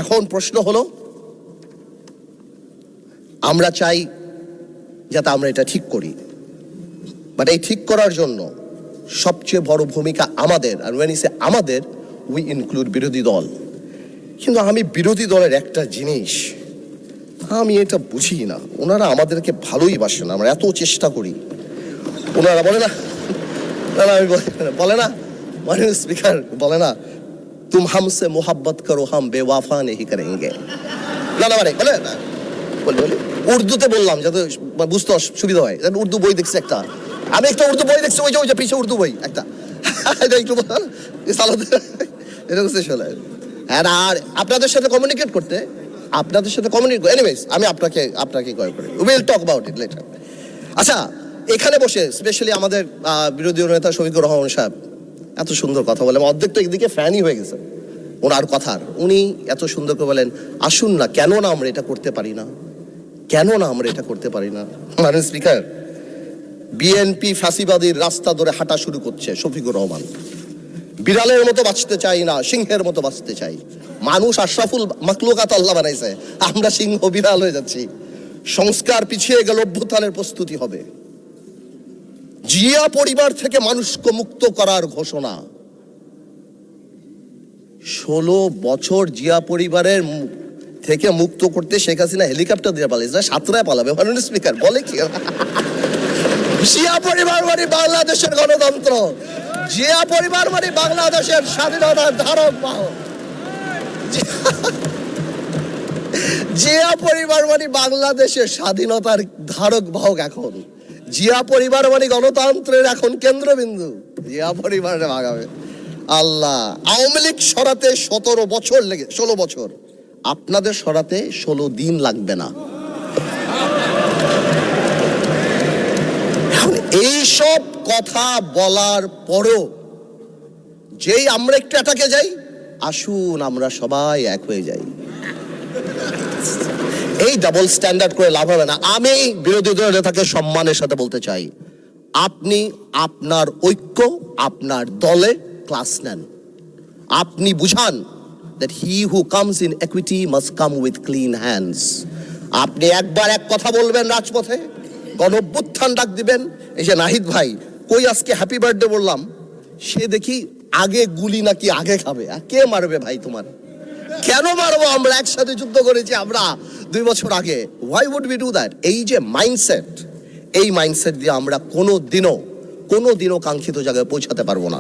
এখন প্রশ্ন হলো, আমরা চাই যাতে আমরা এটা ঠিক করি, বাট এই ঠিক করার জন্য সবচেয়ে বড় ভূমিকা আমাদের। আর when I say আমাদের, উই ইনক্লুড বিরোধী দল। কিন্তু আমি বিরোধী দলের একটা জিনিস আমি এটা বুঝি না, ওনারা আমাদেরকে ভালোই বাসে না, আমরা এত চেষ্টা করি। ওনারা বলে না, আমি বলে না মাননীয় স্পিকার বলে না, তুম হামসে মোহাব্বত করো হাম বেওয়াফা নেহি করেঙ্গে। না মানে বলে না, বলি উর্দুতে বললাম যাতে বুঝতে সুবিধা হয়। উর্দু বই দেখছি একটা, আমি একটা উর্দু বই দেখছি, ওই যে পিছিয়ে উর্দু বই একটা, একটু হ্যাঁ। আর আপনাদের সাথে কমিউনিকেট করতে, এনিওয়েজ আমি আপনাকে কল করি, will talk about it later. আচ্ছা, এখানে বসে স্পেশালি আমাদের বিরোধী নেতা শফিকুর রহমান সাহেব এত সুন্দর কথা বলে, অর্ধেক তো একদিকে ফ্যানই হয়ে গেছে ওনার কথার। উনি এত সুন্দর করে বলেন, আসুন না, কেন না আমরা এটা করতে পারি না, কেন না আমরা এটা করতে পারি না। মাননীয় স্পিকার, বিএনপি ফ্যাসিবাদীর রাস্তা ধরে হাঁটা শুরু করছে শফিকুর রহমান। বিড়ালের মতো বাঁচতে চাই না, সিংহের মতো বাঁচতে চাই। মানুষ আশরাফুল মাখলুকাত আল্লাহ বানাইছে, আমরা সিংহ বিড়াল হয়ে যাচ্ছি। সংস্কার পিছিয়ে গেল, অভ্যুত্থানের প্রস্তুতি হবে। জিয়া পরিবার থেকে মানুষকে মুক্ত করার ঘোষণা। 16 বছর জিয়া পরিবারের থেকে মুক্ত করতে শেখ হাসিনা হেলিকপ্টার দিয়ে পালিয়েছে, সাতরায় পালাবে। মাননীয় স্পিকার বলে কি, জিয়া পরিবার মানে বাংলাদেশের গণতন্ত্র, জিয়া পরিবার মানে বাংলাদেশের স্বাধীনতার ধারক বাহক, জিয়া পরিবার মানে বাংলাদেশের স্বাধীনতার ধারক বাহক। এখন জিয়া পরিবার মানে গণতন্ত্রের এখন কেন্দ্রবিন্দু, জিয়া পরিবারে ভাগাবে। আল্লাহ, আওয়ামী লীগ সরাতে 16 বছর, আপনাদের সরাতে 16 দিন লাগবে না। এইসব কথা বলার পরও যেই আমরা একটু অ্যাটাকে যাই, আসুন আমরা সবাই এক হয়ে যাই, এই ডাবল স্ট্যান্ডার্ড করে লাভ হবে না। আমি বিরোধী দলের নেতাকে সম্মানের সাথে বলতে চাই, আপনি আপনার ঐক্য, আপনার দলে ক্লাস নেন। আপনি বুঝান that he who comes in equity must come with clean hands. আপনি একবার এক কথা বলবেন রাজপথে, গণঅভ্যুত্থান ডাক দিবেন। এই যে নাহিদ ভাই কই আজকে হ্যাপি বার্থডে বললাম, সে দেখি আগে গুলি নাকি আগে খাবে। কে মারবে ভাই তোমার? কেন মারবো? আমরা একসাথে যুদ্ধ করেছি আমরা 2 বছর আগে। why would we do that? এই যে মাইন্ডসেট, এই মাইন্ডসেট দিয়ে আমরা কোনো দিনও কাঙ্ক্ষিত জায়গায় পৌঁছাতে পারবো না।